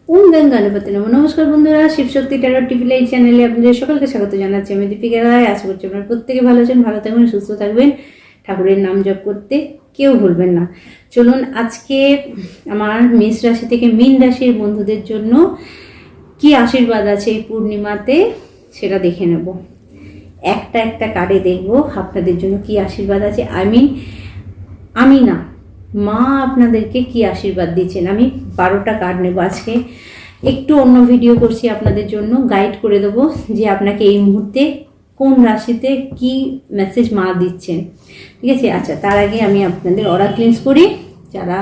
ওম গং গণপতি নমঃ। নমস্কার বন্ধুরা, শিবশক্তি ট্যারো টিভি লাইভ চ্যানেলে আপনাদের সকলকে স্বাগত জানাচ্ছি। আমি দীপিকা রায়। আশা করছি আপনারা প্রত্যেকে ভালো আছেন, ভালো থাকবেন, সুস্থ থাকবেন, ঠাকুরের নাম জপ করতে কেউ ভুলবেন না। চলুন আজকে আমার মেষ রাশি থেকে মীন রাশির বন্ধুদের জন্য কি আশীর্বাদ আছে এই পূর্ণিমাতে সেটা দেখে নেব। একটা একটা কার্ডে দেখব আপনাদের জন্য কি আশীর্বাদ আছে। আমি না, মা আপনাদেরকে কি আশীর্বাদ দিচ্ছেন। আমি 12টা কার্ড নেব আজকে। একটু অন্য ভিডিও করছি আপনাদের জন্য, গাইড করে দেবো যে আপনাকে এই মুহূর্তে কোন রাশিতে কি মেসেজ মা দিচ্ছেন, ঠিক আছে। আচ্ছা, তার আগে আমি আপনাদের অরা ক্লিনস করি। যারা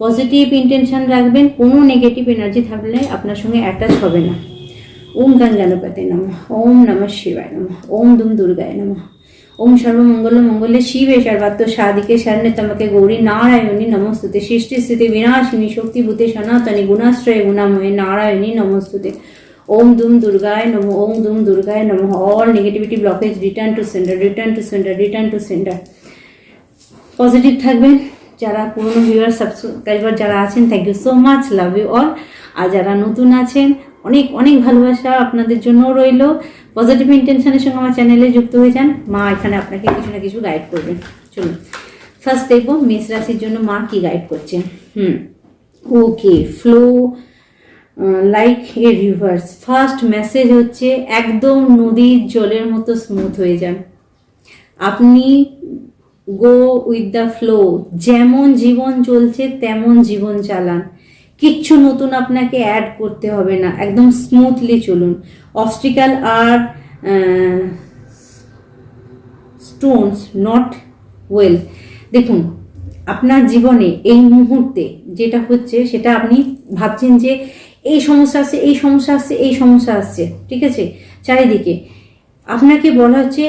পজিটিভ ইন্টেনশন রাখবেন, কোনো নেগেটিভ এনার্জি থাকলে আপনার সঙ্গে অ্যাটাচ হবে না। ওম গং গণপতি নমঃ। ওম নমঃ শিবায় নমঃ। ওম দুম দুর্গায় নমঃ। ওম সর্বমঙ্গল মঙ্গলে শিবে সর্বাত্ম সাধিকে শরণ্যে ত্র্যম্বকে গৌরী নারায়ণী নমস্তুতে। সৃষ্টি স্থিতি বিনাশিনী শক্তিভূতে সনাতনী গুণাশ্রয়ে গুণাময়ে নারায়ণী নমস্তুতে। ওম দুম দুর্গায় নমঃ। ওম দুম দুর্গায় নমঃ। All negativity blockage return to centre, return to centre, return to centre. Positive থাকবেন। যারা পুরনো ভিউয়ার সাবস্ক্রাইবার যারা আছেন, thank you so much, love you all. আর যারা নতুন আছেন, অনেক অনেক ভালোবাসা আপনাদের জন্য রইল। পজিটিভ ইন্টেনশনের সঙ্গে আমার চ্যানেলে যুক্ত হয়ে যান। মা এখানে আপনাকে কিছু না কিছু গাইড করবেন। চলুন ফার্স্ট দেখবো মেষ রাশির জন্য মা কি গাইড করছেন। Okay, flow like a rivers. First message হচ্ছে একদম নদীর জলের মতো স্মুথ হয়ে যান। আপনি গো উইথ দ্য ফ্লো। যেমন জীবন চলছে তেমন জীবন চালান। কিচ্ছু নতুন আপনাকে অ্যাড করতে হবে না, একদম স্মুথলি চলুন। Obstacle R Stones not well. দেখুন, আপনার জীবনে এই মুহূর্তে যেটা হচ্ছে সেটা আপনি ভাবছেন যে এই সমস্যা আসছে, এই সমস্যা আসছে, এই সমস্যা আসছে, ঠিক আছে। চারিদিকে আপনাকে বলা হচ্ছে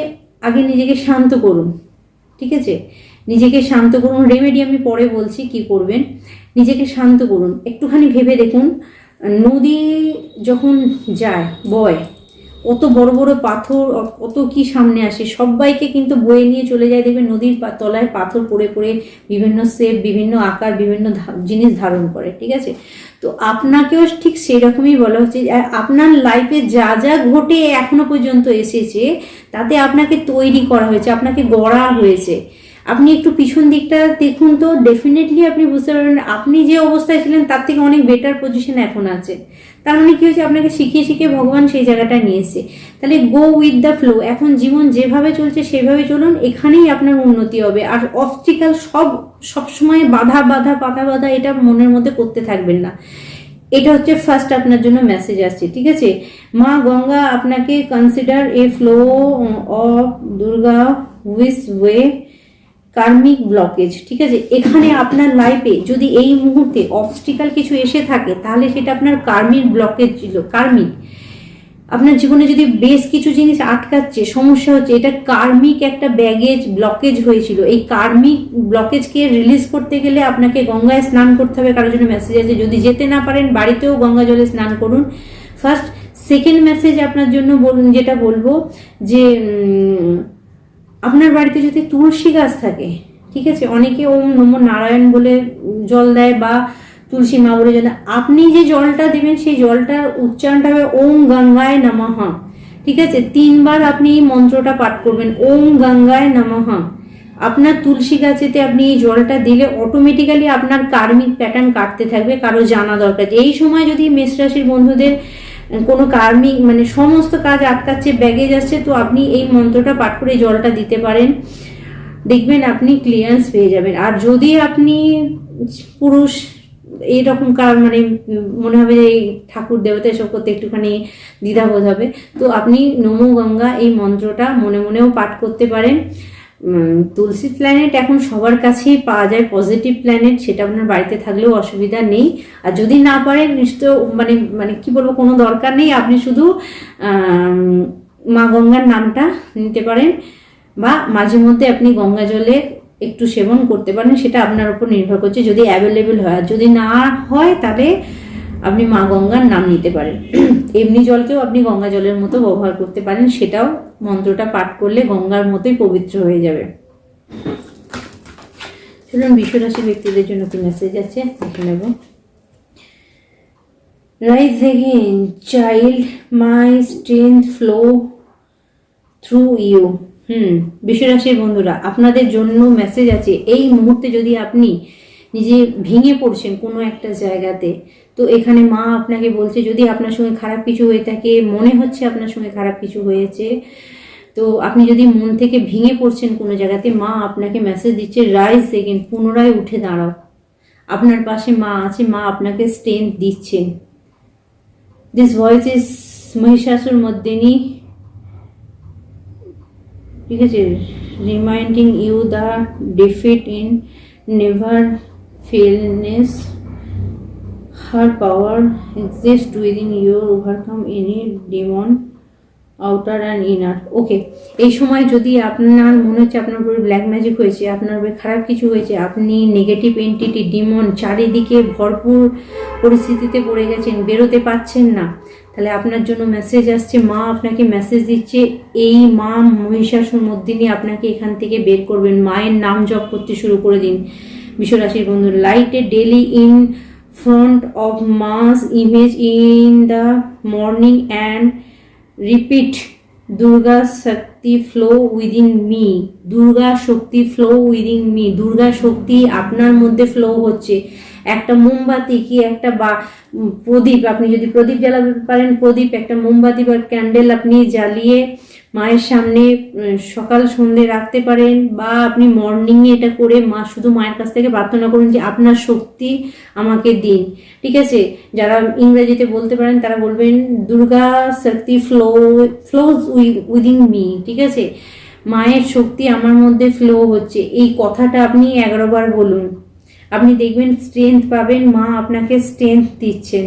আগে নিজেকে শান্ত করুন, ঠিক আছে। নিজেকে শান্ত করুন। রেমেডি আমি পরে বলছি কি করবেন। নিজেকে শান্ত করুন, একটুখানি ভেবে দেখুন। নদী যখন যায় বয়, কত বড় বড় পাথর, কত কি সামনে আসে, সবাইকে কিন্তু বয়ে নিয়ে চলে যায়। দেখবেন নদীর তলায় পাথর পড়ে পড়ে বিভিন্ন শেপ, বিভিন্ন আকার, বিভিন্ন জিনিস ধারণ করে, ঠিক আছে। তো আপনাকেও ঠিক সেই রকমই বলা হচ্ছে। আপনার লাইফে যা যা ঘটে এখনো পর্যন্ত এসেছে, তাতে আপনাকে তৈরি করা হয়েছে, আপনাকে গড়া হয়েছে। আপনি একটু পিছন দিকটা দেখুন তো, ডেফিনেটলি আপনি বুঝতে পারবেন আপনি যে অবস্থায় ছিলেন তার থেকে অনেক বেটার পজিশন এখন আছে। তার মানে কি হচ্ছে, আপনাকে শিখিয়ে শিখিয়ে ভগবান সেই জায়গাটা নিয়ে এসেছে। তাহলে গো উইথ দ্য ফ্লো। এখন জীবন যেভাবে চলছে সেভাবে চলুন, এখানেই আপনার উন্নতি হবে। আর অবস্টিক্যাল সবসময় বাধা বাধা বাধা বাধা এটা মনের মধ্যে করতে থাকবেন না। এটা হচ্ছে ফার্স্ট আপনার জন্য মেসেজ আসছে, ঠিক আছে। মা গঙ্গা আপনাকে consider A flow of Durga with way karmic blockage, ঠিক আছে। এখানে আপনার লাইফে যদি এই মুহূর্তে অবস্টিক্যাল কিছু এসে থাকে, তাহলে সেটা আপনার কার্মিক ব্লকেজ ছিল। কার্মিক আপনার জীবনে যদি বেশ কিছু জিনিস আটকাচ্ছে, সমস্যা হচ্ছে, এটা কার্মিক একটা ব্যাগেজ ব্লকেজ হয়েছিল। এই কার্মিক ব্লকেজকে রিলিজ করতে গেলে আপনাকে গঙ্গায় স্নান করতে হবে। কারোর জন্য মেসেজ আছে, যদি যেতে না পারেন বাড়িতেও গঙ্গা জলে স্নান করুন। ফার্স্ট। সেকেন্ড মেসেজ আপনার জন্য যেটা বলবো যে আপনার বাড়িতে যদি তুলসী গাছ থাকে, ঠিক আছে, অনেকে ওম নমঃ নারায়ণ বলে জল দেয় বা তুলসী মা বলে জল দেয়। আপনি যে জলটা দেবেন সেই জলটার উচ্চারণটা হবে ওম গঙ্গায় নমঃ, ঠিক আছে। 3 বার আপনি এই মন্ত্রটা পাঠ করবেন, ওম গঙ্গায় নমঃ। আপনার তুলসী গাছেতে আপনি এই জলটা দিলে অটোমেটিক্যালি আপনার কার্মিক প্যাটার্ন কাটতে থাকবে। কারো জানা দরকার। এই সময় যদি মেষ রাশির বন্ধুদের কোনো কার্মিক মানে সমস্ত কাজ আটকাচ্ছে, ব্যাগে যাচ্ছে, তো আপনি এই মন্ত্রটা পাঠ করে জলটা দিতে পারেন, দেখবেন আপনি ক্লিয়ারেন্স পেয়ে যাবেন। আর যদি আপনি পুরুষ এইরকম মানে মনে হবে যে এই ঠাকুর দেবতা এসব করতে একটুখানি দ্বিধাবোধ হবে, তো আপনি নমো গঙ্গা এই মন্ত্রটা মনে মনেও পাঠ করতে পারেন। তুলসী প্ল্যানেট এখন সবার কাছেই পাওয়া যায়, পজিটিভ প্ল্যানেট, সেটা আপনার বাড়িতে থাকলেও অসুবিধা নেই। আর যদি না পারেন নিশ্চয় মানে কি বলবো, কোনো দরকার নেই, আপনি শুধু মা গঙ্গার নামটা নিতে পারেন বা মাঝে মধ্যে আপনি গঙ্গা জলে একটু সেবন করতে পারেন। সেটা আপনার উপর নির্ভর করছে, যদি অ্যাভেলেবেল হয়। আর যদি না হয় তাহলে আপনি মা গঙ্গার নাম নিতে পারেন। এমনি জলকেও আপনি গঙ্গা জলের মতো ব্যবহার করতে পারেন, সেটাও মন্ত্রটা পাঠ করলে গঙ্গার মতোই পবিত্র হয়ে যাবে। চলুন বিশ্বরাশি ব্যক্তিদের জন্য কি মেসেজ আছে দেখে নেব। Rise again child, my strength flow through you. বিশ্বরাশির বন্ধুরা, আপনাদের জন্য মেসেজ আছে। এই মুহূর্তে যদি আপনি নিজে ভেঙে পড়ছেন কোনো একটা জায়গাতে, তো এখানে মা আপনাকে বলছে, যদি আপনার সঙ্গে খারাপ কিছু হয়ে থাকে, মনে হচ্ছে আপনার সঙ্গে খারাপ কিছু হয়েছে, তো আপনি যদি মন থেকে ভেঙে পড়ছেন কোনো জায়গাতে, মা আপনাকে মেসেজ দিচ্ছে রাইজ এগেন, পুনরায় উঠে দাঁড়াও। আপনার পাশে মা আছে, মা আপনাকে স্ট্রেংথ দিচ্ছেন। This voice is Mahishasura Mardini, ঠিক আছে, reminding you the defeat in never ফেলনেস, her power exists within you, overcome any demon outer and inner. Okay, এই সময় যদি আপনার মনে হচ্ছে আপনার উপরে ব্ল্যাক ম্যাজিক হয়েছে, আপনার উপরে খারাপ কিছু হয়েছে, আপনি নেগেটিভ এন্টিটি, ডিমন চারিদিকে ভরপুর পরিস্থিতিতে পড়ে গেছেন, বেরোতে পারছেন না, তাহলে আপনার জন্য মেসেজ আসছে। মা আপনাকে মেসেজ দিচ্ছে, এই মা মহিষাসুর মর্দিনী আপনাকে এখান থেকে বের করবেন। মায়ের নাম জপ করতে শুরু করে দিন। বিশ্বরাশির বন্ধু, light A daily in front of Ma's image in the morning and repeat Durga Shakti flow within me, Durga Shakti flow within me, Durga Shakti আপনার মধ্যে ফ্লো হচ্ছে। একটা মোমবাতি কি একটা বা প্রদীপ, আপনি যদি প্রদীপ জ্বালাতে পারেন প্রদীপ, একটা মোমবাতি বা ক্যান্ডেল আপনি জ্বালিয়ে মায়ের সামনে সকাল সন্ধে রাখতে পারেন, বা আপনি মর্নিংয়ে এটা করে মা শুধু মায়ের কাছ থেকে প্রার্থনা করুন যে আপনার শক্তি আমাকে দিন। ঠিক আছে, যারা ইংরেজিতে বলতে পারেন তারা বলবেন দুর্গা শক্তি ফ্লোজ উইদিন মি। ঠিক আছে, মায়ের শক্তি আমার মধ্যে ফ্লো হচ্ছে, এই কথাটা আপনি 11 বার বলুন। আপনি দেখবেন স্ট্রেংথ পাবেন, মা আপনাকে স্ট্রেংথ দিচ্ছেন।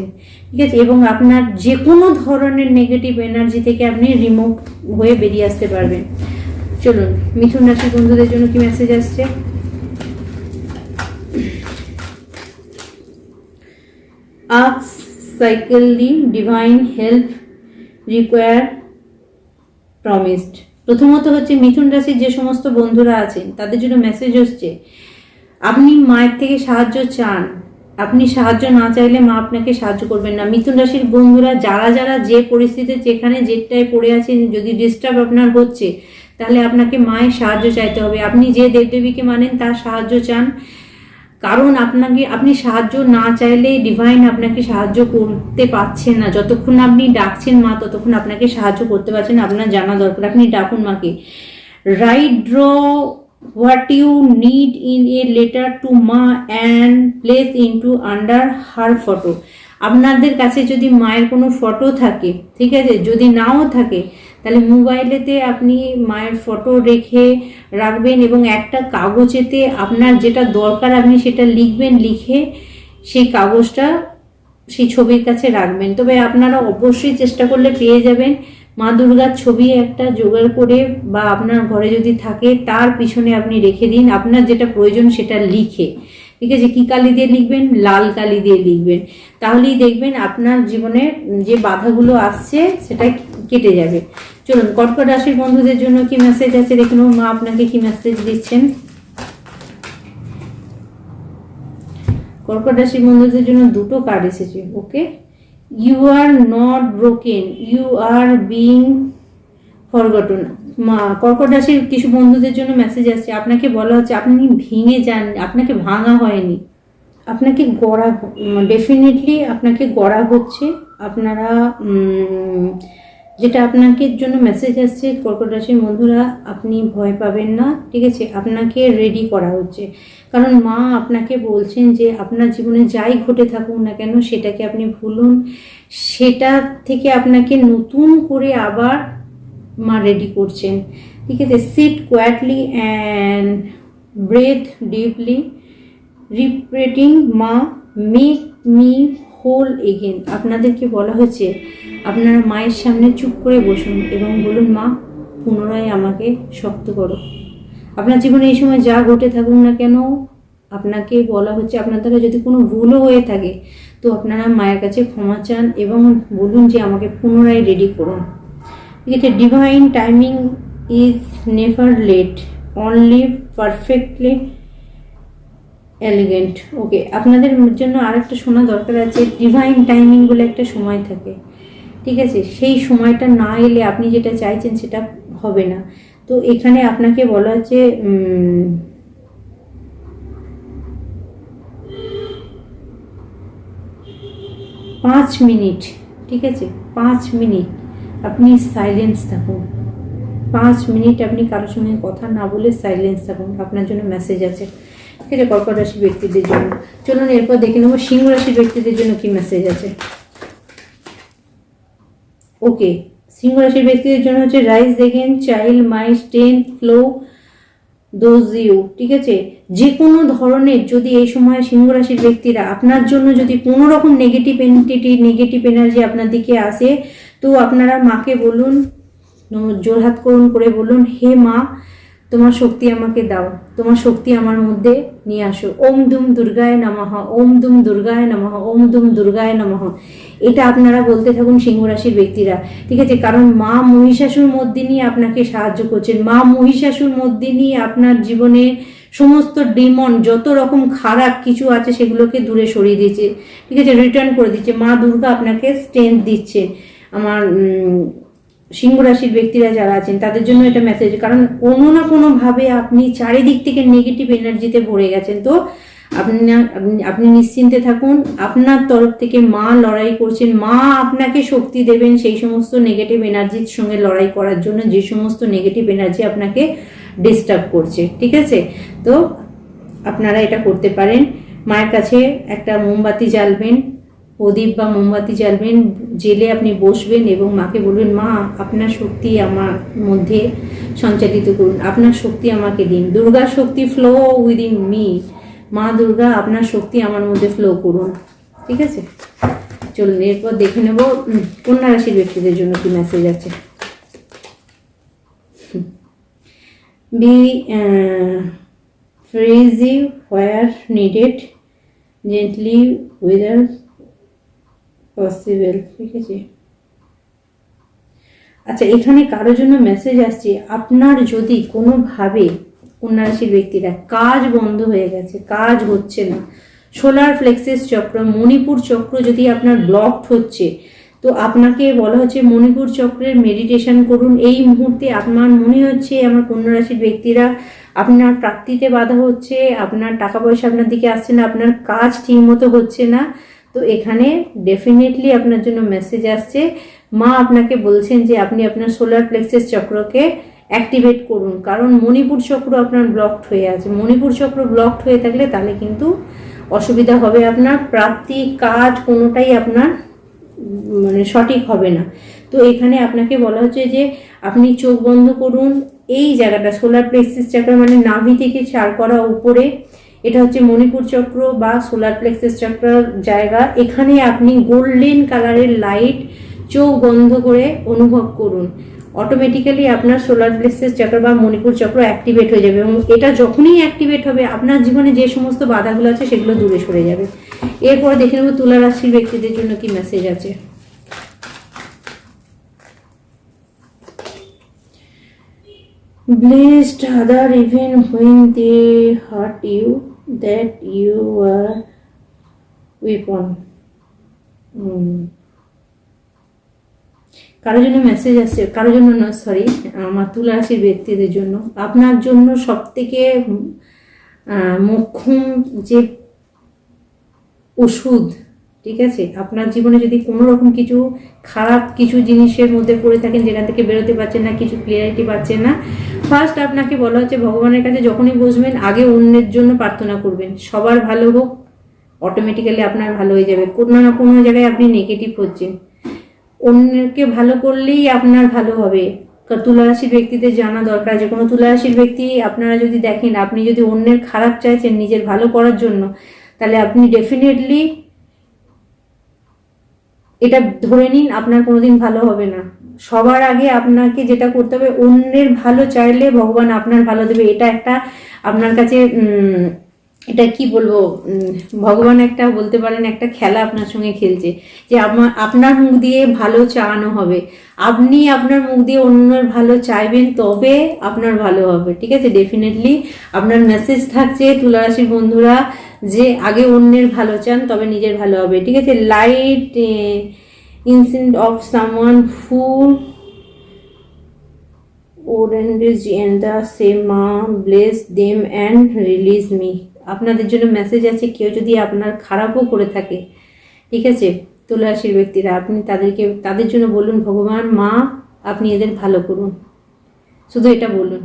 ঠিক আছে, এবং আপনার যে কোনো ধরনের নেগেটিভ এনার্জি থেকে আপনি রিমুভ হয়ে বেরিয়ে আসতে পারবেন। চলুন, মিথুন রাশির বন্ধুদের জন্য কি মেসেজ আসছে। আস্ক সাইকেলি ডিভাইন হেল্প রিকোয়ার প্রমিসড। প্রথমত হচ্ছে মিথুন রাশির যে সমস্ত বন্ধুরা আছেন তাদের জন্য মেসেজ হচ্ছে, আপনি মায়ের থেকে সাহায্য চান, আপনি সাহায্য না চাইলে মা আপনাকে সাহায্য করবেন না। মিথুন রাশির বন্ধুরা যারা যারা যে পরিস্থিতিতে যেখানে যেটাই পড়ে আছেন, যদি ডিস্টার্ব আপনার হচ্ছে, তাহলে আপনাকে মায়ের সাহায্য চাইতে হবে। আপনি যে দেবদেবীকে মানেন তার সাহায্য চান, কারণ আপনি সাহায্য না চাইলে ডিভাইন আপনাকে সাহায্য করতে পারছেন না। যতক্ষণ আপনি ডাকছেন মা, ততক্ষণ আপনাকে সাহায্য করতে পারছেন। আপনার জানা দরকার, আপনি ডাকুন মাকে। Right draw what you need in a letter to Ma and place into under her photo. আপনাদের কাছে যদি মায়ের কোনো ফটো থাকে, ঠিক আছে, যদি নাও থাকে তাহলে মোবাইলেতে আপনি মায়ের ফটো রেখে রাখবেন, এবং একটা কাগজেতে আপনার যেটা দরকার আপনি সেটা লিখবেন, লিখে সেই কাগজটা সেই ছবির কাছে রাখবেন। তবে আপনারা অবশ্যই চেষ্টা করলে পেয়ে যাবেন মা দুর্গার ছবি একটা জোগাড় করে, বা আপনার ঘরে যদি থাকে তার পিছনে আপনি রেখে দিন আপনার যেটা প্রয়োজন সেটা লিখে। ঠিক আছে, কি কালি দিয়ে লিখবেন? লাল কালি দিয়ে লিখবেন। তাহলেই দেখবেন আপনার জীবনে যে বাধাগুলো আসছে সেটা কেটে যাবে। চলুন, কর্কট রাশির বন্ধুদের জন্য কি মেসেজ আছে দেখুন, মা আপনাকে কি মেসেজ দিচ্ছেন। কর্কট রাশির বন্ধুদের জন্য দুটো কার্ড এসেছে। Okay, you are not broken, you are being forgotten. কর্কট রাশির কিছু বন্ধুদের জন্য মেসেজ আসছে, আপনাকে বলা হচ্ছে আপনি ভেঙে যান, আপনাকে ভাঙা হয়নি, আপনাকে গড়া, ডেফিনেটলি আপনাকে গড়া হচ্ছে। আপনারা যেটা আপনাকে জন্য মেসেজ আসছে কর্কট রাশির বন্ধুরা, আপনি ভয় পাবেন না। ঠিক আছে, আপনাকে রেডি করা হচ্ছে, কারণ মা আপনাকে বলছেন যে আপনার জীবনে যাই ঘটে থাকুক না কেন সেটাকে আপনি ভুলুন, সেটা থেকে আপনাকে নতুন করে আবার মা রেডি করছেন। ঠিক আছে, sit quietly and breathe deeply, repeating মা মেক মি হোল এগেন। আপনাদেরকে বলা হচ্ছে আপনারা মায়ের সামনে চুপ করে বসুন এবং বলুন, মা পুনরায় আমাকে শক্ত করো। আপনার জীবনে এই সময় যা ঘটে থাকুক না কেন, আপনাকে বলা হচ্ছে আপনার দ্বারা যদি কোনো ভুলও হয়ে থাকে তো আপনারা মায়ের কাছে ক্ষমা চান এবং বলুন যে আমাকে পুনরায় রেডি করুন। ঠিক আছে, divine timing is never late, only perfectly elegant. Okay, আপনাদের জন্য আরেকটা শোনা দরকার আছে, ডিভাইন টাইমিং বলে একটা সময় থাকে, ঠিক আছে? সেই সময়টা না এলে আপনি যেটা চাইছেন সেটা হবে না। তো এখানে আপনাকে বলা হচ্ছে 5 মিনিট, ঠিক আছে? 5 মিনিট আপনি সাইলেন্স থাকুন। 5 মিনিট আপনি কারোর সঙ্গে কথা না বলে সাইলেন্স থাকুন, আপনার জন্য মেসেজ আছে, ঠিক আছে? কর্কট রাশির ব্যক্তিদের জন্য। চলুন এরপর দেখে নেবো সিংহ রাশির ব্যক্তিদের জন্য কি মেসেজ আছে। ওকে, সিংহ রাশির ব্যক্তিদের জন্য হচ্ছে রাইজ দেখেন, child mind strength flow those you, ঠিক আছে? যে কোনো ধরনের যদি এই সময় সিংহ রাশির ব্যক্তিরা আপনার জন্য যদি কোনো রকম নেগেটিভ এন্টিটি নেগেটিভ এনার্জি আপনার দিকে আসে, তো আপনারা মাকে বলুন, জোরহাত করুন করে বলুন, হে মা, তোমার শক্তি আমাকে দাও, তোমার শক্তি আমার মধ্যে নিয়ে আসো। ওম দুম দুর্গায় নমঃ, ওম দুম দুর্গায় নমঃ, ওম দুম দুর্গায় নমঃ। এটা আপনারা বলতে থাকুন সিংহ রাশির ব্যক্তিরা, ঠিক আছে? কারণ মা মহিষাসুর মর্দিনী আপনাকে সাহায্য করছেন। মা মহিষাসুর মর্দিনী আপনার জীবনে সমস্ত ডিমন যত রকম খারাপ কিছু আছে সেগুলোকে দূরে সরিয়ে দিচ্ছে, ঠিক আছে? রিটার্ন করে দিচ্ছে। মা দুর্গা আপনাকে স্ট্রেংথ দিচ্ছে। আমার সিংহ রাশির ব্যক্তিরা যারা আছেন তাদের জন্য এটা মেসেজ, কারণ কোনো না কোনোভাবে আপনি চারিদিক থেকে নেগেটিভ এনার্জিতে ভরে গেছেন। তো আপনি নিশ্চিন্তে থাকুন, আপনার তরফ থেকে মা লড়াই করছেন। মা আপনাকে শক্তি দেবেন সেই সমস্ত নেগেটিভ এনার্জির সঙ্গে লড়াই করার জন্য, যে সমস্ত নেগেটিভ এনার্জি আপনাকে ডিস্টার্ব করছে, ঠিক আছে? তো আপনারা এটা করতে পারেন। মায়ের কাছে একটা মোমবাতি জ্বালবেন, প্রদীপ বা মোমবাতি জ্বালবেন, জেলে আপনি বসবেন এবং মাকে বলবেন, মা আপনার শক্তি আমার মধ্যে সঞ্চালিত করুন, আপনার শক্তি আমাকে দিন। দুর্গা শক্তি ফ্লো উইদিন মি, মা দুর্গা আপনার শক্তি আমার মধ্যে ফ্লো করুন, ঠিক আছে? চলুন এরপর দেখে নেব কন্যা রাশির ব্যক্তিদের জন্য কি মেসেজ আছে। বি ফ্রিজি হোয়ার নিডেড, জেন্টলি উইদার পসিবল, ঠিক আছে? আচ্ছা, এখানে কারোর জন্য মেসেজ আসছে, আপনার যদি কোনোভাবে কন্যা রাশির ব্যক্তিরা কাজ বন্ধ হয়ে গেছে, কাজ হচ্ছে না, সোলার প্লেক্সাস চক্র, মণিপুর চক্র যদি আপনার ব্লকড হচ্ছে, তো আপনাকে বলা হচ্ছে মণিপুর চক্রের মেডিটেশন করুন। এই মুহূর্তে আপনার মনে হচ্ছে আমার কন্যা রাশির ব্যক্তিরা আপনার প্রাপ্তিতে বাধা হচ্ছে, আপনার টাকা পয়সা আপনার দিকে আসছে না, আপনার কাজ ঠিক মতো হচ্ছে না, তো এখানে ডেফিনেটলি আপনার জন্য মেসেজ আসছে। মা আপনাকে বলছেন যে আপনি আপনার সোলার প্লেক্সাস চক্রকে অ্যাক্টিভেট করুন, কারণ মণিপুর চক্র আপনার ব্লকড হয়ে আছে। মণিপুর চক্র ব্লকড হয়ে থাকলে তাহলে কিন্তু অসুবিধা হবে, আপনার প্রাপ্তি কাজ কোনোটাই আপনার মানে সঠিক হবে না। তো এখানে আপনাকে বলা হচ্ছে যে আপনি চোখ বন্ধ করুন, এই জায়গাটা সোলার প্লেক্সাস চক্র মানে নাভি থেকে চার করা উপরে, এটা হচ্ছে মণিপুর চক্র বা সোলার প্লেক্সাস চক্রের জায়গা। এখানে আপনি গোল্ডেন কালারের লাইট চোখ বন্ধ করে অনুভব করুন, অটোমেটিক্যালি আপনার সোলার প্লেক্সাস চক্র বা মণিপুর চক্র অ্যাক্টিভেট হয়ে যাবে, এবং এটা যখনই অ্যাক্টিভেট হবে আপনার জীবনে যে সমস্ত বাধাগুলো আছে সেগুলো দূরে সরে যাবে। এরপর দেখে নেব তুলা রাশির ব্যক্তিদের জন্য কি মেসেজ আছে। Blessed other even when they hurt you, that you are weapon. কারোর জন্য মেসেজ আসছে, কারোর জন্য না, সরি, আমার তুলা রাশির ব্যক্তিদের জন্য। আপনার জন্য সব থেকে মোক্ষম যে ওষুধ, ঠিক আছে? আপনার জীবনে যদি কোনো রকম কিছু খারাপ কিছু জিনিসের মধ্যে পড়ে থাকেন, যেখান থেকে বেরোতে পারছেন না, কিছু ক্লিয়ারিটি পাচ্ছেন না, ফার্স্ট আপনাকে বলা হচ্ছে ভগবানের কাছে যখনই বসবেন আগে অন্যের জন্য প্রার্থনা করবেন, সবার ভালো হোক, অটোমেটিক্যালি আপনার ভালো হয়ে যাবে। কোনো না কোনো জায়গায় আপনি নেগেটিভ হচ্ছেন, অন্যকে ভালো করলেই আপনার ভালো হবে। তুলা রাশির ব্যক্তিদের জানা দরকার যে কোনো তুলা রাশির ব্যক্তি আপনারা যদি দেখেন আপনি যদি অন্যের খারাপ চাইছেন নিজের ভালো করার জন্য, তাহলে আপনি ডেফিনেটলি এটা ধরে নিন আপনার কোনোদিন ভালো হবে না। সবার আগে আপনাকে যেটা করতে হবে, অন্যের ভালো চাইলে ভগবান আপনার ভালো দেবে। এটা একটা আপনার কাছে এটা কি বলবো, ভগবান একটা বলতে পারেন একটা খেলা আপনার সঙ্গে খেলছে, যে আপনার মুখ দিয়ে ভালো চাওয়ানো হবে, আপনি আপনার মুখ দিয়ে অন্যের ভালো চাইবেন তবে আপনার ভালো হবে, ঠিক আছে? ডেফিনেটলি আপনার মেসেজ থাকছে তুলা রাশির বন্ধুরা, যে আগে অন্যের ভালো চান তবে নিজের ভালো হবে, ঠিক আছে। Light incense of someone who ওরেন্ডেজ এন্ড দ্য সেম মা bless them and release me. আপনাদের জন্য মেসেজ আছে, কেউ যদি আপনার খারাপও করে থাকে, ঠিক আছে, তুলা রাশির ব্যক্তিরা, আপনি তাদের জন্য বলুন, ভগবান মা আপনি এদের ভালো করুন, শুধু এটা বলুন।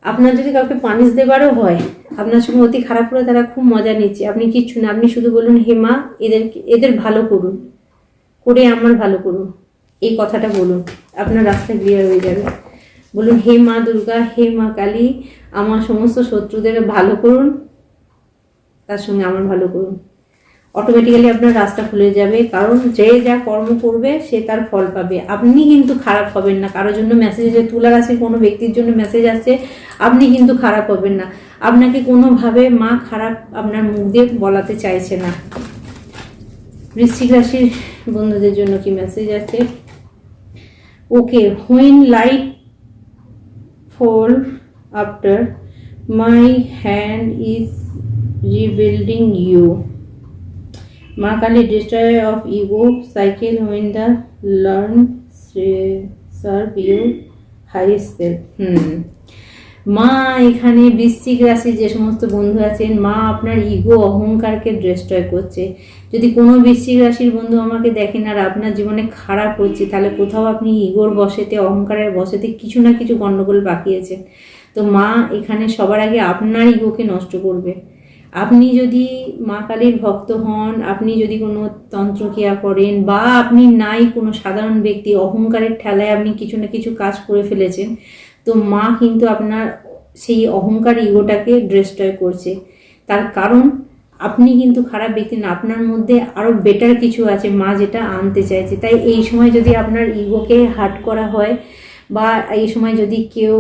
আপনার যদি কাউকে পানিশ দেবারও হয়, আপনার সঙ্গে অতি খারাপ করে তারা খুব মজা নিচ্ছে, আপনি কিচ্ছু না, আপনি শুধু বলুন হে মা এদের ভালো করুন, করে আমার ভালো করুন, এই কথাটা বলুন, আপনার রাস্তা ক্লিয়ার হয়ে যাবে। বলুন হে মা দুর্গা, হে মা কালী, আমার সমস্ত শত্রুদের ভালো করুন, তার সঙ্গে আমার ভালো করুন। অটোমেটিক্যালি আপনার রাস্তা খুলে যাবে, কারণ যে যা কর্ম করবে সে তার ফল পাবে। আপনি কিন্তু খারাপ হবেন না। কারোর জন্য মেসেজ আছে, তুলা রাশির কোনো ব্যক্তির জন্য মেসেজ আছে, আপনি কিন্তু খারাপ হবেন না। আপনাকে কোনোভাবে মা খারাপ আপনার মুখ দিয়ে বলাতে চাইছে না। বৃশ্চিক রাশির বন্ধুদের জন্য কি মেসেজ আছে? Okay, when light fall after my hand is rebuilding you. মা Kali destroyer of ego cycle when the learn serve your highest self। মা এখানে বৃশ্চিক রাশির যে সমস্ত বন্ধু আছেন, মা আপনার ইগো অহংকারকে ডিস্ট্রয় করছে। যদি কোনো বৃশ্চিক রাশির বন্ধু আমাকে দেখেন আর আপনার জীবনে খারাপ হচ্ছে, তাহলে কোথাও আপনি ইগোর বশেতে, অহংকারের বশেতে কিছু না কিছু গন্ডগোল পাকিয়েছেন। তো মা এখানে সবার আগে আপনার ইগোকে নষ্ট করবে। আপনি যদি মা কালীর ভক্ত হন, আপনি যদি কোনো তন্ত্রক্রিয়া করেন, বা আপনি নাই কোনো সাধারণ ব্যক্তি, অহংকারের ঠেলায় আপনি কিছু না কিছু কাজ করে ফেলেছেন, তো মা কিন্তু আপনার সেই অহংকার ইগোটাকে ডিস্ট্রয় করছে। তার কারণ আপনি কিন্তু খারাপ ব্যক্তি না, আপনার মধ্যে আরও বেটার কিছু আছে, মা যেটা আনতে চাইছে। তাই এই সময় যদি আপনার ইগোকে হার্ট করা হয়, বা এই সময় যদি কেউ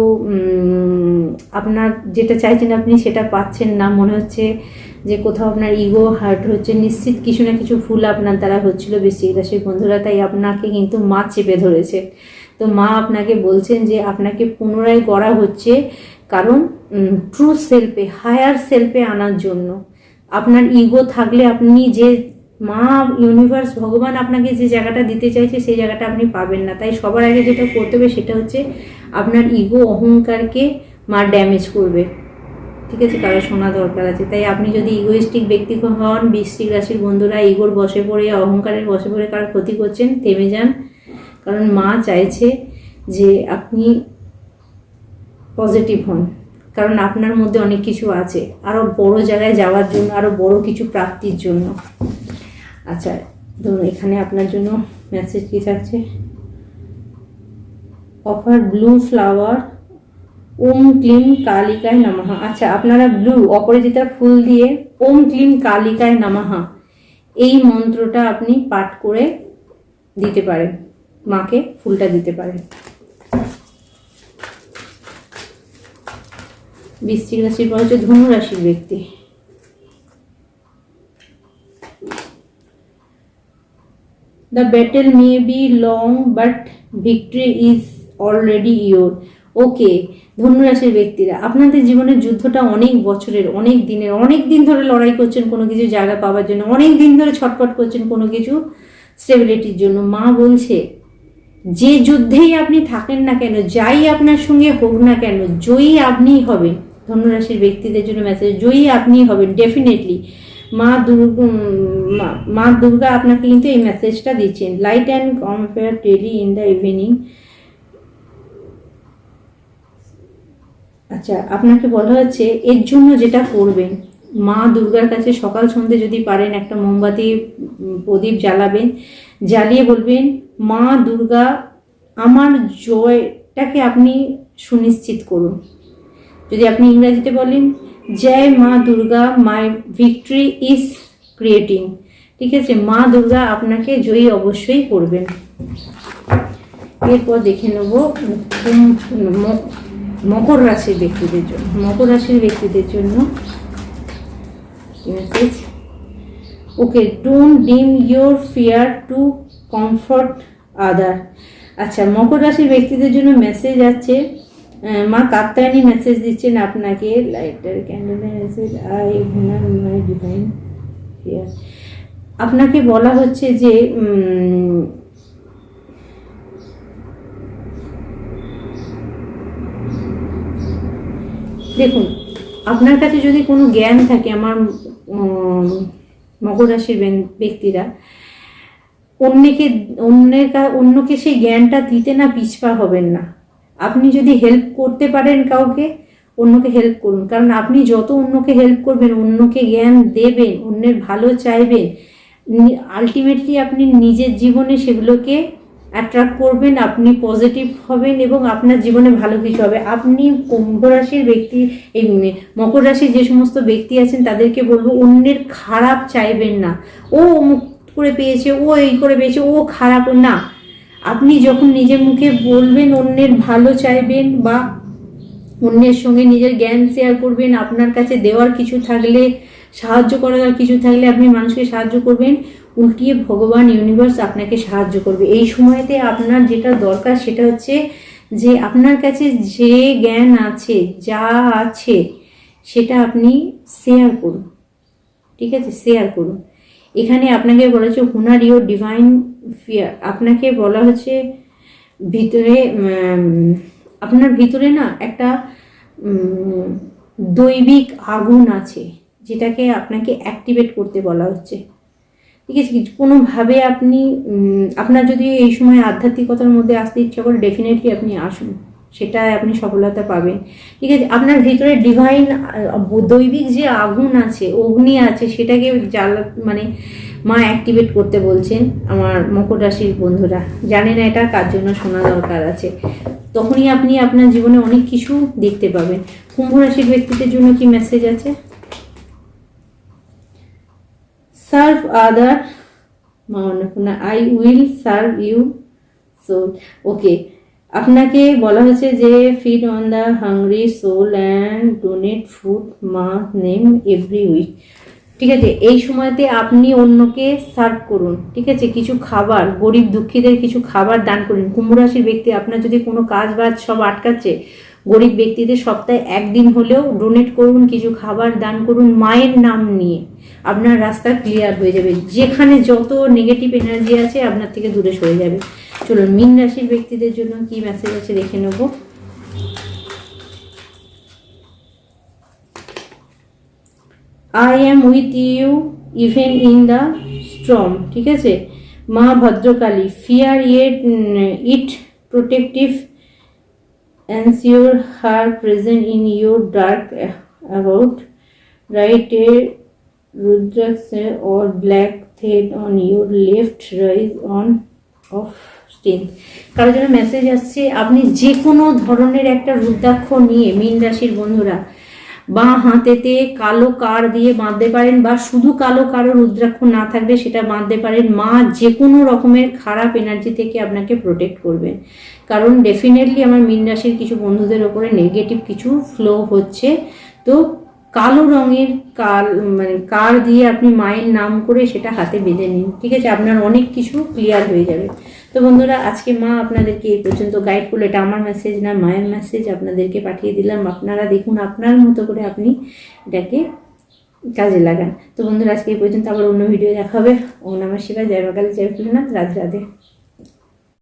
আপনার যেটা চাইছেন আপনি সেটা পাচ্ছেন না, মনে হচ্ছে যে কোথাও আপনার ইগো হার্ট হচ্ছে, নিশ্চিত কিছু না কিছু ভুল আপনার দ্বারা হচ্ছিল বৃশ্চিক রাশির বন্ধুরা। তাই আপনাকে কিন্তু মা চেপে ধরেছে। তো মা আপনাকে বলছেন যে আপনাকে পুনরায় গড়া হচ্ছে, কারণ ট্রু সেলফে, হায়ার সেলফে আনার জন্য। আপনার ইগো থাকলে আপনি যে মা, ইউনিভার্স, ভগবান আপনাকে যে জায়গাটা দিতে চাইছে সেই জায়গাটা আপনি পাবেন না। তাই সবার আগে যেটা করতে হবে সেটা হচ্ছে আপনার ইগো, অহংকারকে মা ড্যামেজ করবে, ঠিক আছে। কারো শোনা দরকার আছে। তাই আপনি যদি ইগোইস্টিক ব্যক্তি হন, বৃশ্চিক রাশির বন্ধুরা, ইগোর বশে পড়ে, অহংকারের বশে পড়ে কারো ক্ষতি করছেন, থেমে যান। কারণ মা চাইছে যে আপনি পজিটিভ হন, কারণ আপনার মধ্যে অনেক কিছু আছে আরও বড় জায়গায় যাওয়ার জন্য, আরও বড় কিছু প্রাপ্তির জন্য। আচ্ছা, ধরুন এখানে আপনার জন্য মেসেজ কি থাকছে? অফার ব্লু ফ্লাওয়ার ওম ক্লিম কালিকায় নমঃ। আচ্ছা, আপনারা ব্লু অপরাজিতা ফুল দিয়ে ওম ক্লিম কালিকায় নমঃ এই মন্ত্রটা আপনি পাঠ করে দিতে পারেন, মাকে ফুলটা দিতে পারেন। বৃশ্চিক রাশির পর হচ্ছে ধনু রাশির ব্যক্তি। The battle may be long but victory is already your। ওকে, ধনু রাশির ব্যক্তিরা, আপনাদের জীবনের যুদ্ধটা অনেক বছরের, অনেক দিনের, অনেক দিন ধরে লড়াই করছেন কোনো কিছু জায়গা পাওয়ার জন্য, অনেক দিন ধরে ছটফট করছেন কোনো কিছু স্টেবিলিটির জন্য। মা বলছে যে যুদ্ধেই আপনি থাকেন না কেন, যাই আপনার সঙ্গে হোক না কেন, জয়ী আপনিই হবেন। ধনুরাশির ব্যক্তিদের জন্য মেসেজ, জয়ী আপনিই হবেন ডেফিনেটলি। মা দুর্গা আপনাকে কিন্তু এই মেসেজটা দিচ্ছেন। Light and camphor daily in the evening. আচ্ছা, আপনাকে বলা হচ্ছে এর জন্য যেটা করবেন, মা দুর্গার কাছে সকাল সন্ধ্যে যদি পারেন একটা মোমবাতি প্রদীপ জ্বালাবেন, জ্বালিয়ে বলবেন মা দুর্গা আমার জয়টাকে আপনি সুনিশ্চিত করুন। যদি আপনি ইংরেজিতে বলেন জয় মা দুর্গা, মাই ভিক্টরি ইজ ক্রিয়েটিং, ঠিক আছে। মা দুর্গা আপনাকে জয়ী অবশ্যই করবেন। এরপর দেখে নেব মকর রাশির ব্যক্তিদের জন্য। মকর রাশির ব্যক্তিদের জন্য মেসেজ, ওকে, ডোন্ট ডিম ইয়োর ফিয়ার টু কমফর্ট আদার। আচ্ছা, মকর রাশির ব্যক্তিদের জন্য মেসেজ আছে, মা কাত্তায়নী মেসেজ দিচ্ছেন আপনাকে, light a candle message, I honour my divine here. আপনাকে বলা হচ্ছে যে দেখুন, আপনার কাছে যদি কোনো জ্ঞান থাকে, আমার মকর রাশির ব্যক্তিরা অন্যকে সেই জ্ঞানটা দিতে না পিছপা হবেন না। আপনি যদি হেল্প করতে পারেন কাউকে, অন্যকে হেল্প করুন, কারণ আপনি যত অন্যকে হেল্প করবেন, অন্যকে জ্ঞান দেবেন, অন্যের ভালো চাইবেন, আলটিমেটলি আপনি নিজের জীবনে সেগুলোকে অ্যাট্রাক্ট করবেন, আপনি পজিটিভ হবেন এবং আপনার জীবনে ভালো কিছু হবে। আপনি কুম্ভ রাশির ব্যক্তি, এই মকর রাশির যে সমস্ত ব্যক্তি আছেন তাদেরকে বলবো, অন্যের খারাপ চাইবেন না। ও অমুক করে পেয়েছে, ও এই করে পেয়েছে, ও খারাপ না। আপনি যখন নিজের মুখে বলবেন, অন্যের ভালো চাইবেন বা অন্যের সঙ্গে নিজের জ্ঞান শেয়ার করবেন, আপনার কাছে দেওয়ার কিছু থাকলে, সাহায্য করার কিছু থাকলে আপনি মানুষকে সাহায্য করবেন, উল্টিয়ে ভগবান ইউনিভার্স আপনাকে সাহায্য করবে। এই সময়তে আপনার যেটা দরকার সেটা হচ্ছে যে আপনার কাছে যে জ্ঞান আছে, যা আছে সেটা আপনি শেয়ার করুন, ঠিক আছে? শেয়ার করুন। এখানে আপনাকে বলা হচ্ছে হুনার ইউর ডিভাইন ফিয়ার। আপনাকে বলা হচ্ছে ভিতরে, আপনার ভিতরে না একটা দৈবিক আগুন আছে, যেটাকে আপনাকে অ্যাক্টিভেট করতে বলা হচ্ছে, ঠিক আছে? কোনোভাবে আপনি আপনার যদি এই সময় আধ্যাত্মিকতার মধ্যে আসতে ইচ্ছা করে, ডেফিনেটলি আপনি আসুন, সেটা আপনি সফলতা পাবেন, ঠিক আছে? আপনার ভিতরে ডিভাইন দৈবিক যে আগুন আছে, অগ্নি আছে, সেটাকে মানে মা অ্যাক্টিভেট করতে বলছেন। আমার মকর রাশির বন্ধুরা জানে না এটা কার জন্য শোনা দরকার আছে, তখনই আপনি আপনার জীবনে অনেক কিছু দেখতে পাবেন। কুম্ভ রাশির ব্যক্তিদের জন্য কি মেসেজ আছে? সার্ভ আদার, মা Annapurna, I will serve you soul. Okay, আপনাকে বলা হয়েছে যে feed on the hungry soul and donate food মা নেম এভরি উইক, ঠিক আছে? এই সময়তে আপনি অন্যকে সার্ভ করুন, ঠিক আছে? কিছু খাবার, গরিব দুঃখীদের কিছু খাবার দান করুন। কুম্ভ রাশির ব্যক্তি, আপনার যদি কোনো কাজ বাজ সব আটকাচ্ছে, গরিব ব্যক্তিদের সপ্তাহে একদিন হলেও ডোনেট করুন, কিছু খাবার দান করুন, মায়ের নাম নিয়ে আপনার রাস্তা ক্লিয়ার হয়ে যাবে। যেখানে যত নেগেটিভ এনার্জি আছে আপনার থেকে দূরে সরে যাবে। চলুন মীন রাশির ব্যক্তিদের জন্য কি মেসেজ আছে দেখে নেব। I am with you even in the storm, ঠিক আছে? মা Bhadrakali, fear it protective ensure her present in your dark about, write a rudraksha or black thread on your left, rise on of strength। কারোর জন্য message আসছে, আপনি যে কোনো ধরনের একটা রুদ্রাক্ষ নিয়ে, মীন রাশির বন্ধুরা, বা হাতেতে কালো কার দিয়ে বাঁধতে পারেন, বা শুধু কালো কারো রুদ্রাক্ষ না থাকলে সেটা বাঁধতে পারেন। মা যে কোনো রকমের খারাপ এনার্জি থেকে আপনাকে প্রোটেক্ট করবেন, কারণ ডেফিনেটলি আমার মীন রাশির কিছু বন্ধুদের ওপরে নেগেটিভ কিছু ফ্লো হচ্ছে। তো কালো রঙের কার দিয়ে আপনি মায়ের নাম করে সেটা হাতে বেঁধে নিন, ঠিক আছে? আপনার অনেক কিছু ক্লিয়ার হয়ে যাবে। তো বন্ধুরা, আজকে মা আপনাদেরকে এই পর্যন্ত গাইড করলো। এটা আমার মেসেজ না, মায়ের মেসেজ আপনাদেরকে পাঠিয়ে দিলাম। আপনারা দেখুন, আপনার মতো করে আপনি এটাকে কাজে লাগান। তো বন্ধুরা, আজকে এই পর্যন্ত, আবার অন্য ভিডিও দেখা হবে। ওম নমঃ শিবায়, জয় মা কালী, জয় ভোলেনাথ, রাধে রাধে।